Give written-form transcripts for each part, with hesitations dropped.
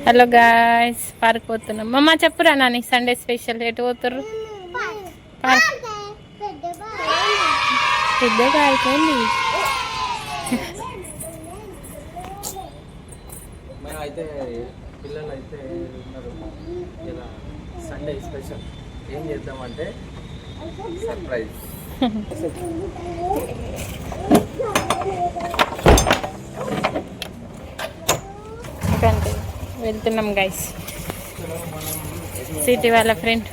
Hello guys, park పోతున్నాం. మమ్మ చెప్పురా నాని, సండే స్పెషల్ ఎటు పోతుర్రు? పెద్దగా అయిపోయింది. అయితే పిల్లలు అయితే ఉన్నారు. ఇలా సండే స్పెషల్ ఏం చేద్దామంటే సర్ప్రైజ్. వెళ్తున్నాం గైస్, సిటీ వాళ్ళ ఫ్రెండ్.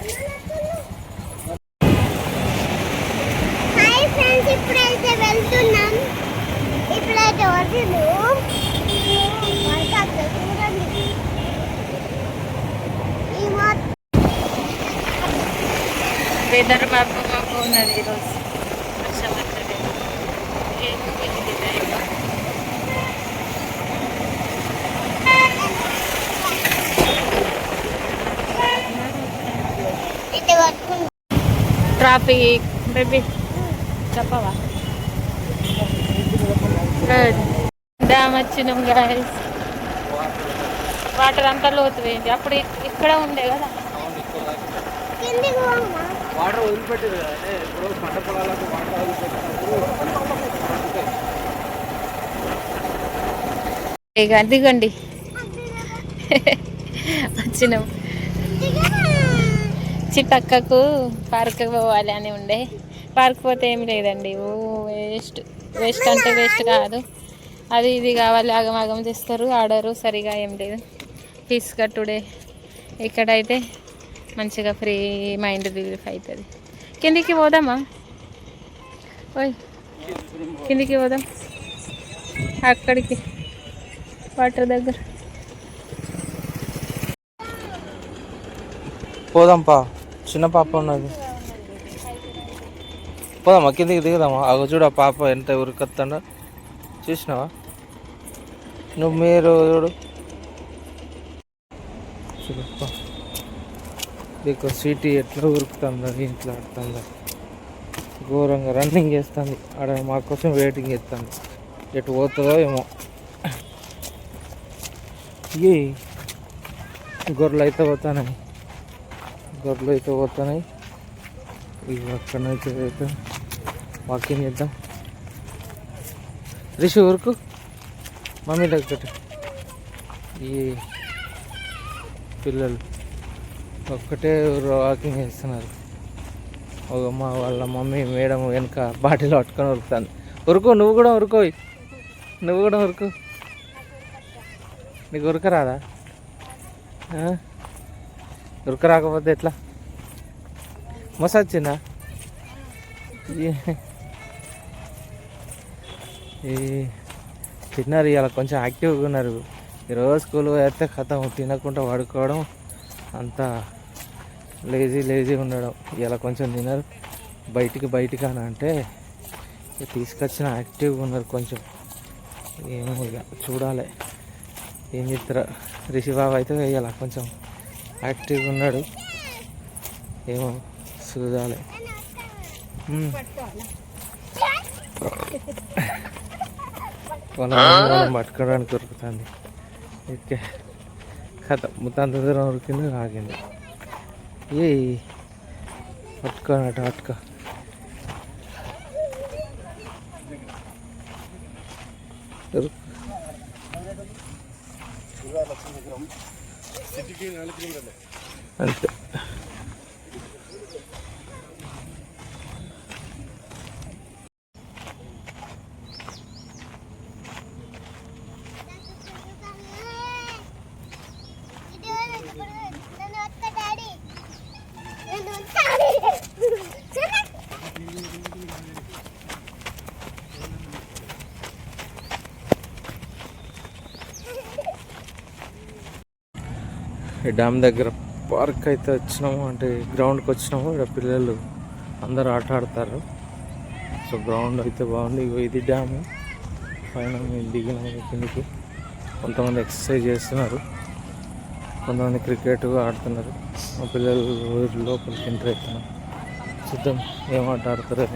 హాయ్ ఫ్రెండ్స్, ఇప్పుడైతే వెళ్తున్నాం. ఇప్పుడైతే వదిలు వెదర్ మాకు ఉన్నది ఈరోజు, వర్షం వస్తుంది. ట్రాఫిక్ బేబీ చెప్పవా? డ్యామ్ వచ్చినాం గాయస్. వాటర్ అంతా లోతు వేయండి. అప్పుడు ఇక్కడ ఉండే కదా, వాటర్ వదిలిపెట్టారు కదా. ఇప్పుడు పంట పొలాలకు వాటర్ వదిలిపెట్టినప్పుడు ఇక దిగండి. వచ్చినాం. చిట్టక్కకు పార్క్ పోవాలి అని ఉండే. పార్క్ పోతే ఏం లేదండి, వేస్ట్. వేస్ట్ అంటే వేస్ట్ కాదు, అది ఇది కావాలి ఆగమాగం చేస్తారు, ఆర్డరు సరిగా ఏం లేదు. ఫీజు కట్టుడే. ఇక్కడైతే మంచిగా ఫ్రీ మైండ్ రిలీఫ్ అవుతుంది. కిందికి పోదామా? ఓయ్ కిందికి పోదాం, అక్కడికి వాటర్ దగ్గర పోదాంపా. చిన్న పాప ఉన్నది, పోదామా? కిందికి దిగుదామా? అగో చూడు, ఆ పాప ఎంత ఉరికొత్తాడో చూసినావా నువ్వు? మీరు చూడు చూడప్ప, ఇక సిటీ ఎట్లా ఉరుకుతుందో, ఇంట్లో ఆడుతుందో, ఘోరంగా రన్నింగ్ చేస్తుంది. ఆడ మా కోసం వెయిటింగ్ చేస్తుంది. ఎటు పోతుందో ఏమో. ఏ గొర్రెలు అయితే పోతున్నాయి, గొర్రెలు అయితే పోతున్నాయి. ఇక అక్కడ నుంచి అయితే వాకింగ్ చేద్దాం. రిషి ఊరుకు, మమ్మీ దగ్గర. ఈ పిల్లలు ఒక్కటే వాకింగ్ చేస్తున్నారు. ఒక వాళ్ళ మమ్మీ మేడం వెనక బాటిల్ పట్టుకొని ఉరుకుతాను. ఉరుకు, నువ్వు కూడా ఉరుకో, నువ్వు కూడా ఉరుకు. నీకు ఉరక రాదా? ఉరక రాకపోతే ఎట్లా? మసాజ్ వచ్చిందా? ఈ తిన్నారు ఇవాళ, కొంచెం యాక్టివ్గా ఉన్నారు. ఈరోజు స్కూల్ పోతే కథం తినకుండా పడుకోవడం, అంతా లేజీ ఉండడం. ఇలా కొంచెం తినరు. బయటికి అని అంటే తీసుకొచ్చిన యాక్టివ్గా ఉన్నారు కొంచెం. ఏమో ఇక చూడాలి ఏం చెప్తారా. రిషిబాబు అయితే ఇలా కొంచెం యాక్టివ్గా ఉన్నాడు, ఏమో చూడాలి. వాళ్ళని పట్టుకోవడానికి ఉరుకుతుంది. ఓకే కథ మొత్తం అంత దూరం ఉరికింది, ఆగింది. ఏ పట్టుకోనట పట్టుకో. అంతే. డ్యామ్ దగ్గర పార్క్ అయితే వచ్చినాము, అంటే గ్రౌండ్కి వచ్చినాము. ఇక్కడ పిల్లలు అందరూ ఆట ఆడతారు. సో గ్రౌండ్ అయితే బాగుంది. ఇది డ్యాము పైన మేము దిగినాము కిందికి. కొంతమంది ఎక్సర్సైజ్ చేస్తున్నారు, కొంతమంది క్రికెట్ ఆడుతున్నారు. మా పిల్లలు లోపలికి ఎంటర్ అవుతున్నారు. చూద్దాం ఏం ఆట ఆడతారో.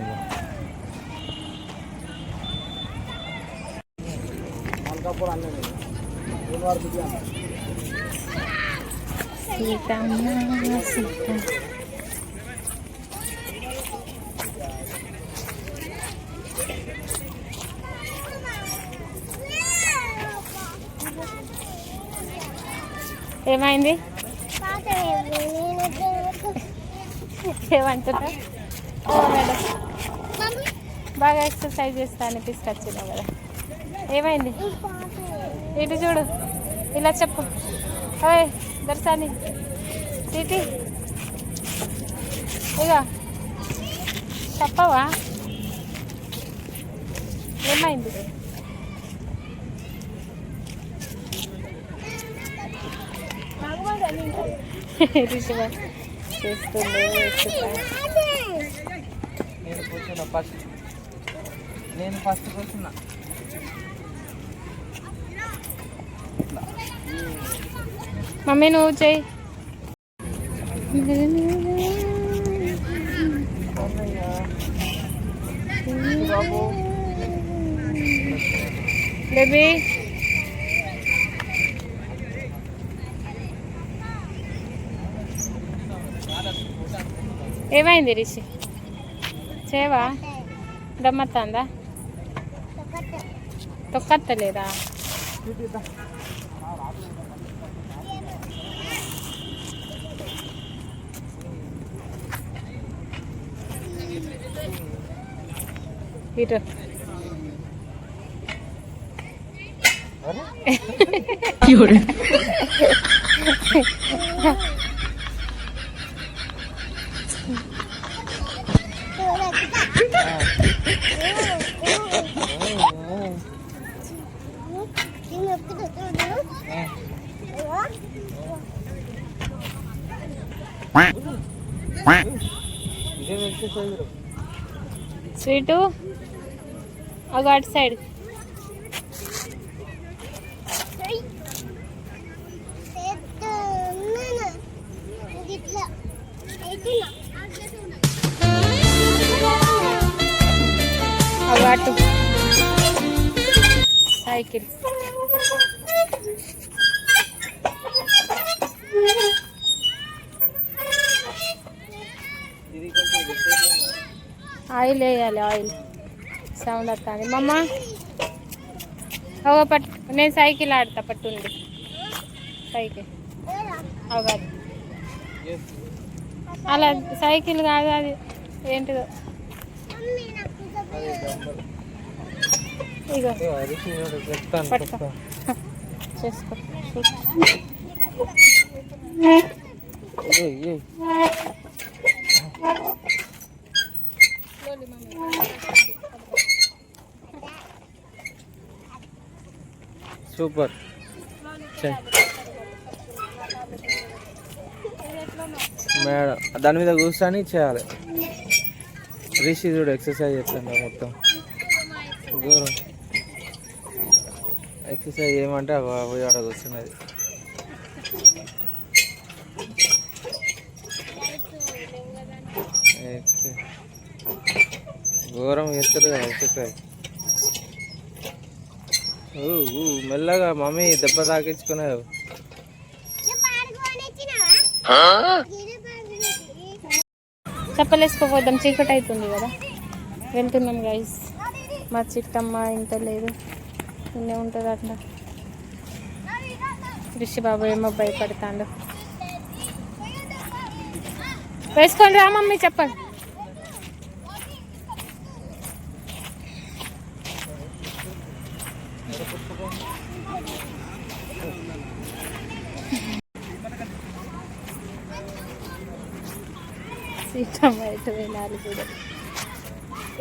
సీతమ్మ సీత ఏమైంది ఏమంటున్నా మేడం బాగా ఎక్సర్సైజ్ చేస్తాను తీసుకొచ్చినావు కదా ఏమైంది ఇటు చూడు ఇలా చెప్పు ఓయ్ దర్శని సిటీ ఇక చెప్పవా ఏమైంది రిషివ చేస్తుండే నేను ఫస్ట్ కూర్చున్నా మమ్మీ నువ్వు చెయ్యి బేబీ ఏమైంది రిషి చేవా దమ్మత్తందా తొక్కత్తలేదా ఇటు స్వీటు అగో అటు సైడ్ అగో అటు సైకిల్ ఆయిల్ వేయాలి ఆయిల్ సౌండ్ వస్తుంది మమ్మ అవ పట్టు నేను సైకిల్ ఆడతా పట్టుంది సైకిల్ అవగాది అలా సైకిల్ కాదు అది ఏంటిదో ఇగో పట్టుకో చేసుకో సూపర్ మేడం దాని మీద కూర్చొని చేయాలి రిషి చూడు ఎక్సర్సైజ్ చేస్తుండ మొత్తం దూరం ఎక్సర్సైజ్ ఏమంటే పోయి ఆడ కూర్చున్నది ఘోరం చేస్తారు కదా ఎక్సర్సైజ్ మెల్లగా మమ్మీ దెబ్బ తాకించుకున్నావు చెప్పలేసుకోపోద్దాం చీకటి అవుతుంది కదా వెళ్తున్నాం గైస్ మా చిట్టమ్మ ఇంత లేదు నిన్నే ఉంటుంది అట్లా రిషి బాబు ఏమో భయపడతాడు వేసుకోండి రా మమ్మీ చెప్పండి సీతమ్మ ఇటు వెళ్ళాలి కూడా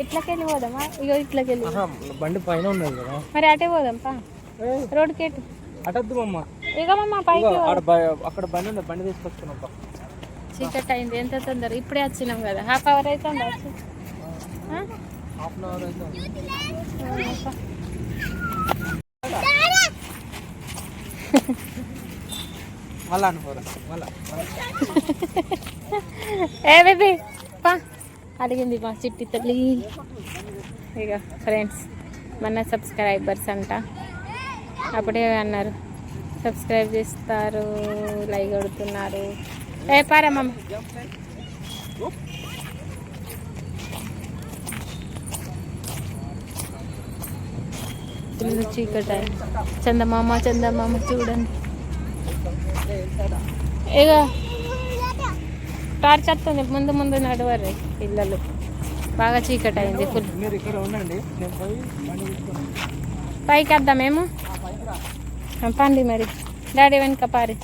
ఇట్లకెళ్ళి పోదామా ఇగో ఇట్లకెళ్ళి బండి పైన ఉన్నది కదా మరి అటే పోదాం పా రోడ్కి ఎటు అటద్దు మమ్మ ఇక మమ్మ పైకి అక్కడ బండి ఉంది బండి తీసుకొచ్చుకున్నాం చీకటి అయింది ఎంత తొందర ఇప్పుడే వచ్చినాం కదా హాఫ్ అవర్ అవుతుంది వచ్చి హాఫ్ అన్ అవర్ అయితే మళ్ళా అనుకోరా మళ్ళా ఏ బేబీ పా అడిగింది మా చిట్టి తల్లి ఇక ఫ్రెండ్స్ మన సబ్స్క్రైబర్స్ అంట అప్పుడే అన్నారు సబ్స్క్రైబ్ చేస్తారు, లైక్ కొడుతున్నారు. ఏ పారమ్మ ఇల్లు చీకట. చందమామ చందమామ చూడండి. ఇక టార్చ్ వస్తుంది, ముందు ముందు నడవరు పిల్లలు. బాగా చీకటి అయింది ఫుల్. మీరు ఇక్కడ ఉండండి, నేను పోయి పైకి వద్దామేమో. పండి మరి డాడీ వెనుక పారి.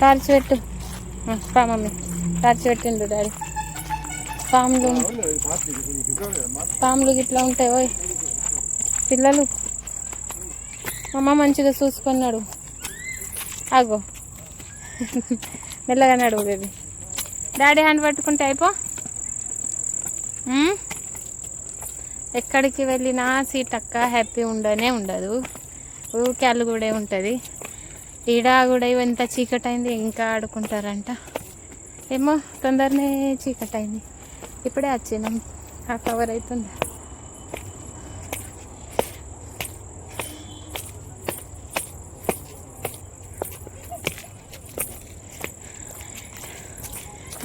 టార్చ్ పెట్టు. పా మమ్మీ టార్చ్ పెట్టిండు డాడీ. పాములు గిట్లా ఉంటాయి. ఓయ్ పిల్లలు అమ్మ మంచిగా చూసుకున్నాడు. ఆగో మెల్లగా నడువు బేబీ. డాడీ హ్యాండ్ పట్టుకుంటే అయిపో. ఎక్కడికి వెళ్ళినా సీటక్క హ్యాపీ ఉండనే ఉండదు, ఊరికే కూడా ఉంటుంది. ఈడ కూడా ఎంత చీకటి అయింది, ఇంకా ఆడుకుంటారంట ఏమో. తొందరనే చీకటి అయింది, ఇప్పుడే వచ్చినాం. హాఫ్ అవర్ అవుతుంది.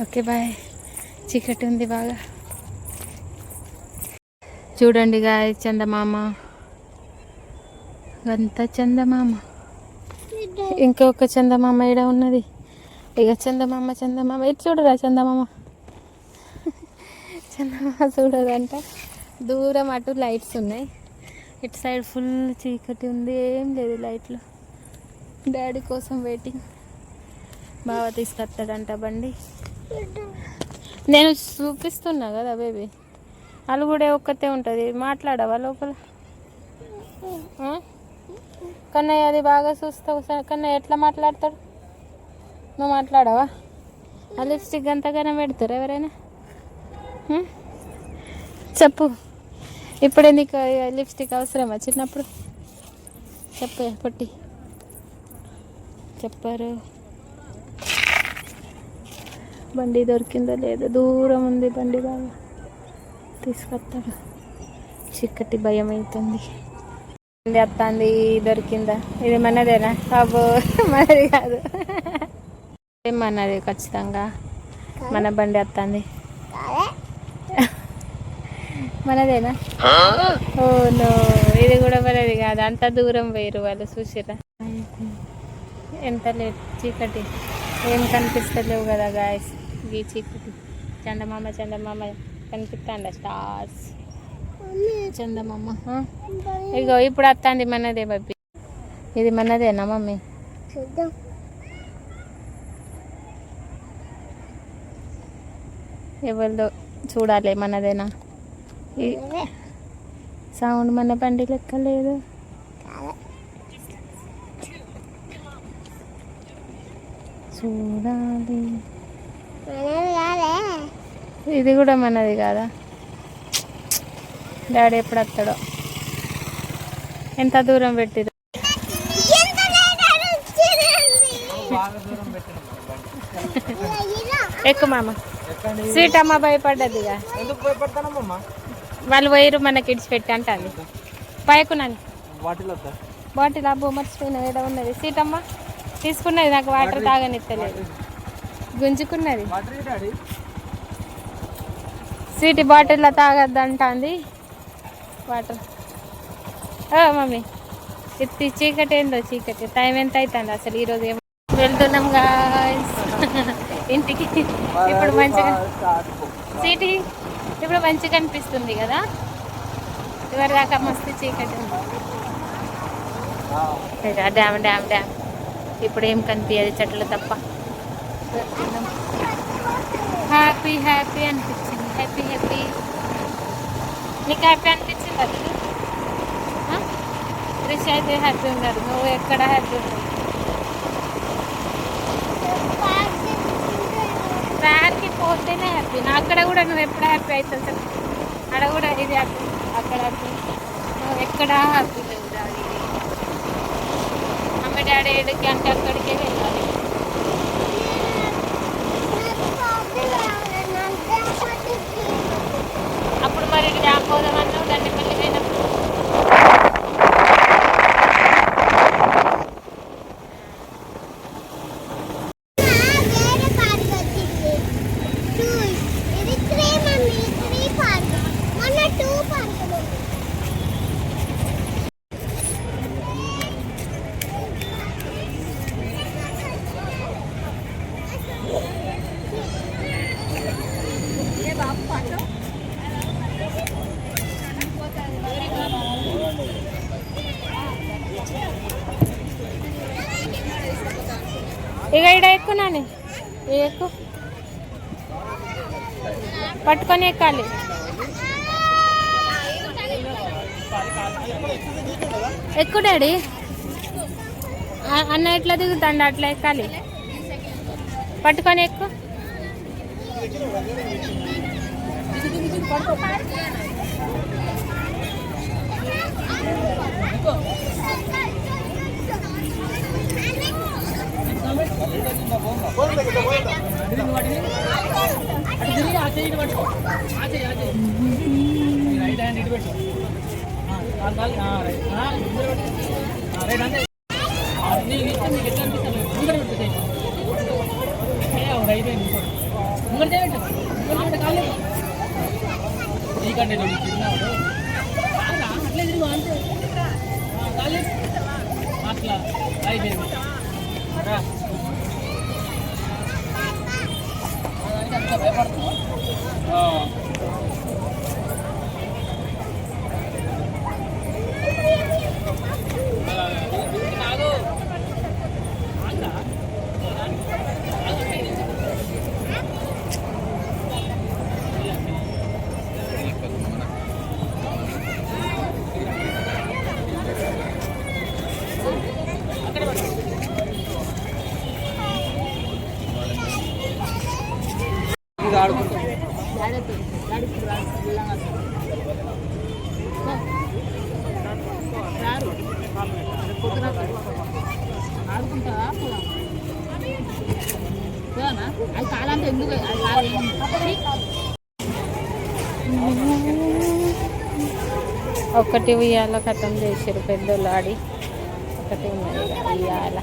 Okay bye. చీకటి ఉంది బాగా. చూడండి గాయ చందమామ, అంత చందమామ. ఇంకొక చందమామ ఈడ ఉన్నది. ఇక చందమామ చందమామ ఇటు చూడరా చందమామ. చందమామ చూడదంట. దూరం అటు లైట్స్ ఉన్నాయి, ఇటు సైడ్ ఫుల్ చీకటి ఉంది, ఏం లేదు లైట్లు. డాడీ కోసం వెయిటింగ్. బాగా తీసుకొస్తాడంట బండి. నేను చూపిస్తున్నా కదా బేబీ. వాళ్ళు కూడా ఒక్కతే ఉంటుంది. మాట్లాడవా లోపల కన్నయ్య? అది బాగా చూస్తావు కన్నయ్య. ఎట్లా మాట్లాడతాడు? నువ్వు మాట్లాడవా? ఆ లిప్స్టిక్ అంతగానే పెడతారు ఎవరైనా? చెప్పు. ఇప్పుడే నీకు లిప్స్టిక్ అవసరమా? చిన్నప్పుడు చెప్పు పొట్టి చెప్పారు. బండి దొరికిందో లేదో, దూరం ఉంది బండి. బాగా తీసుకొస్తాడు. చిక్కటి భయం అవుతుంది. బండి వస్తుంది. దొరికిందా? ఇది మనదేనా? బాబు మనది కాదు. ఏమన్నది ఖచ్చితంగా మన బండి వస్తుంది. మనదేనా? ఓ నో, ఇది కూడా మనది కాదు. అంత దూరం వేరు వాళ్ళు. చూసిరా ఎంత లేట్. చీకటి ఏం కనిపిస్తలేవు కదా గాయస్. ఈ చీకటి చందమామ చందమామ కనిపిస్తాండ. స్టార్స్ చందమామ. ఇగో ఇప్పుడు వస్తుంది మనదే బబ్బి. ఇది మనదేనా మమ్మీ? ఎవరిదో చూడాలి. మనదేనా? సౌండ్ మన బండి లెక్క లేదు. చూడాలి. ఇది కూడా మనది కాదా? డాడీ ఎప్పుడు వస్తాడో. ఎంత దూరం పెట్టిరు. ఎక్కువ మామ. సీట్ అమ్మ భయపడ్డదిగా. వాళ్ళు పోయిరు మనకి ఇడిచిపెట్టి అంటాను. పైకున్నాను బాటిల్ అబ్బో మర్చిపోయిన ఏడ ఉన్నది. సీట్ అమ్మ తీసుకున్నది. నాకు వాటర్ తాగనిత్తలేదు, గుంజుకున్నది. సీట్ బాటిల్లో తాగద్దంటుంది వాటర్. మమ్మీ ఇది చీకటి ఏందో. చీకటి టైం ఎంత అవుతుంది అసలు? ఈరోజు ఏమో వెళ్తున్నాం గాయ్స్ ఇంటికి. ఇప్పుడు మంచిగా సిటీ ఇప్పుడు మంచిగా అనిపిస్తుంది కదా. ఇవరి దాకా మస్తు చీకటి ఉంది. Dam dam dam. ఇప్పుడు ఏం కనిపించదు, చెట్లు తప్ప. హ్యాపీ హ్యాపీ అనిపించింది. Happy happy. నీకు హ్యాపీ అనిపించింది అది? రిష్ అయితే హ్యాపీ ఉన్నారు. నువ్వు ఎక్కడ హ్యాపీ ఉన్నావు? ఫ్యాన్కి పోతేనే హ్యాపీ. నా అక్కడ కూడా నువ్వు ఎప్పుడు హ్యాపీ అవుతావు సార్? అక్కడ కూడా ఇది హ్యాపీ, అక్కడ హ్యాపీ. నువ్వు ఎక్కడ హ్యాపీ లేవు డాడీ. అమ్మ డాడీ ఏడికి అంటే అక్కడికే వెళ్ళాలి. అప్పుడు మరి ఎక్కునాని ఎక్కు పట్టుకొని ఎక్కాలి. ఎక్కు డాడీ. అన్న ఎట్లా దిగుతాండి అట్లా ఎక్కాలి. పట్టుకొని ఎక్కు. ఒకటి ఉయ్యాల కథం చేసారు పెద్దోళ్ళు ఆడి. ఒకటి ఉన్నది ఉయ్యాల.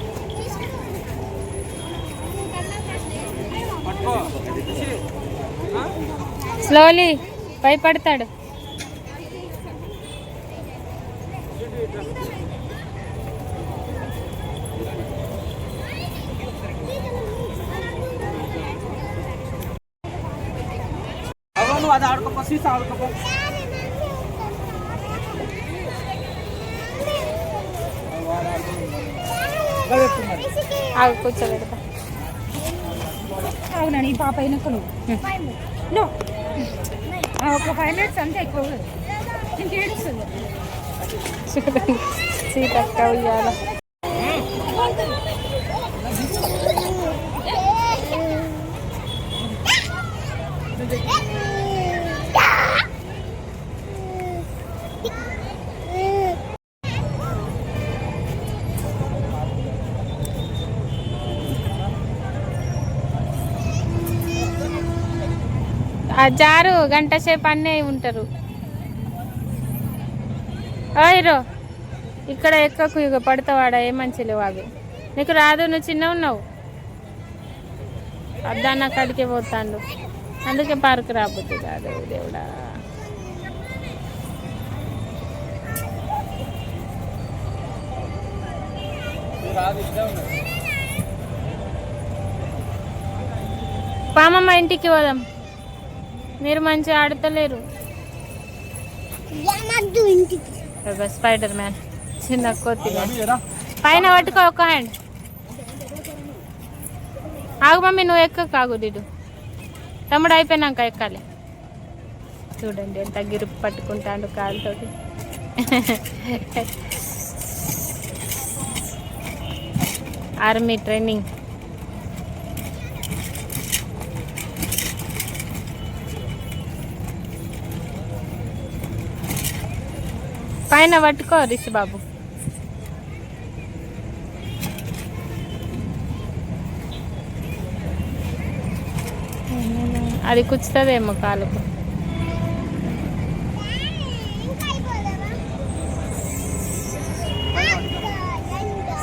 స్లోలీ భయపడతాడు. కూర్చోబెడతా. అవునండి పాప అయినాక నువ్వు ఒక 5 minutes అంతే ఎక్కువ ఇంకేడుస్తుంది. సీతక్క ఉయ్యాల. జారు గంట సేపు అన్నీ ఉంటారు. ఓయ్రో ఇక్కడ ఎక్కకు, ఇక పడతావాడా ఏ మంచి లేవు అవి. నీకు రాదు, నువ్వు చిన్న ఉన్నావు. అద్దాన్న కాడికే పోతాండు, అందుకే పార్క్ రాబోతుంది కాదు. దేవుడా పామమ్మ ఇంటికి పోదాం. మీరు మంచిగా ఆడతలేరు. స్పైడర్ మ్యాన్ చిన్న కోతి పైన పట్టుకో ఒక హ్యాండ్. ఆగు మమ్మీ, నువ్వు ఎక్క కాగు. దిడు తమ్ముడు అయిపోయినాక ఎక్కాలి. చూడండి ఎంత గిరుపు పట్టుకుంటాడు కాలుతోటి. Army training. పైన పట్టుకో రిషి బాబు. అది కూర్చుతుందేమో కాలుకు.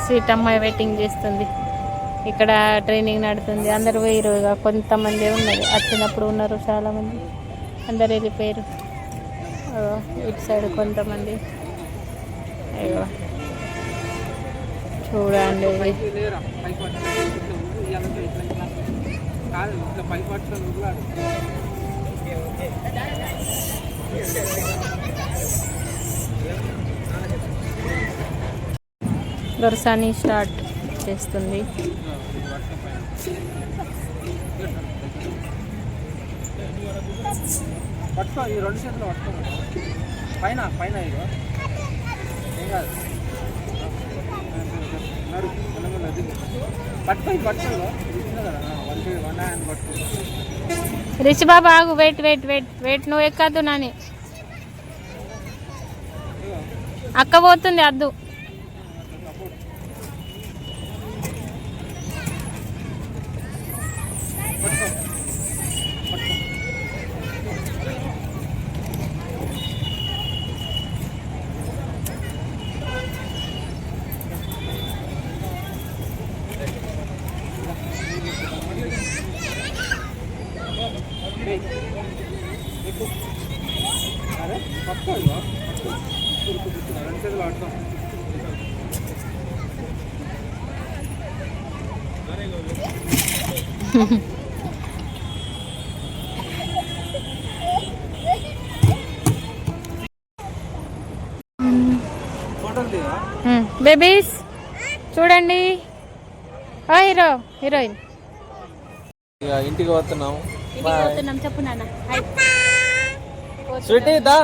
సీట్ అమ్మాయి వెయిటింగ్ చేస్తుంది. ఇక్కడ ట్రైనింగ్ నడుతుంది. అందరు పోయిరు, కొంతమంది ఉన్నది. వచ్చినప్పుడు ఉన్నారు చాలామంది, అందరు వెళ్ళిపోయారు. ఇటు సైడ్ కొంతమంది. అయ్యో చూడండి, దొరసాని స్టార్ట్ చేస్తుంది. పట్టుకో, ఈ రెండు చేతులు పట్టుకో. పైన పైన ఇగో ఏం కాదు. నడు మెల్లమెల్ల దిగు. పట్టుకో, ఇది పట్టుకో. ఇది చిన్న కదా, వన్ హ్యాండ్ పట్టుకో. రిషి బాబు ఆగు, వెయిట్ వెయిట్ వెయిట్ వెయిట్, నువ్వు ఎక్కద్దు నాని, అక్క పోతుంది అద్దు. అరే పట్టుకో, ఇగో పట్టుకో. రెండు చేతులు పట్టుకో. ఫోటోలు దిగా. బేబీస్ చూడండి, హీరో హీరోయిన్ ఇక ఇంటికి పోతున్నాము. చెప్పు నాన్న. స్వీటీ దా,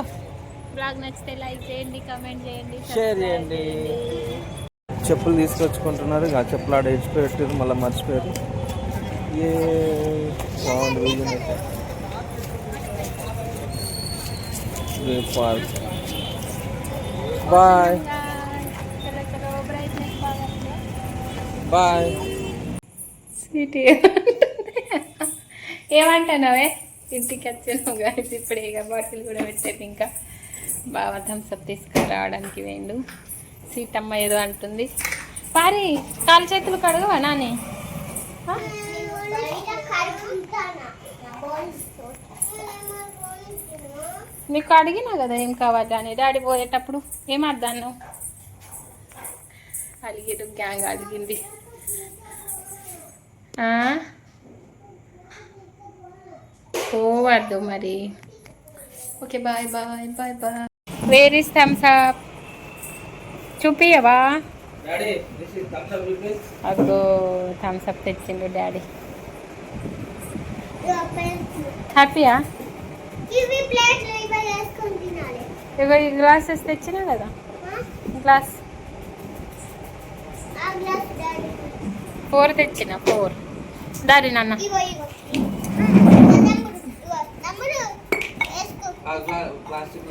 బ్లాగ్ నచ్చితే లైక్ చేయండి, కమెంట్ చేయండి, షేర్ చేయండి. చెప్పులు తీసుకొచ్చుకుంటున్నారు, ఇక చెప్పులు ఆడ ఇచ్చిపెట్టారు, మళ్ళీ మర్చిపోయారు. ఏ బాగుంది వీడియో అయితే. Park bye bye. స్వీటీ ఏమంటున్నావే? ఇంటికి వచ్చాను గాయస్, ఇప్పుడే ఇక బాటిల్ కూడా పెట్టేది. ఇంకా బాగా థమ్స్అప్ తీసుకురావడానికి వేయండు. సీతమ్మ ఏదో అంటుంది. పారి కాలు చేతులు కడుగువా నాని? నీకు అడిగినా కదా ఏం కావాలి అని, డాడీ పోయేటప్పుడు ఏం అద్దాను అడిగిరు, గ్యాంగ్ అడిగింది. పోవద్దు మరి. Okay bye bye bye bye. Where is thumbs up? చూపియవా? అగో థమ్స్ అప్ తెచ్చిండు డాడీ. హ్యాపీయా? ఇగో ఈ గ్లాసెస్ తెచ్చినా కదా, గ్లాస్ 4 తెచ్చిన, 4. దారి నాన్న. ప్లాస్టిక్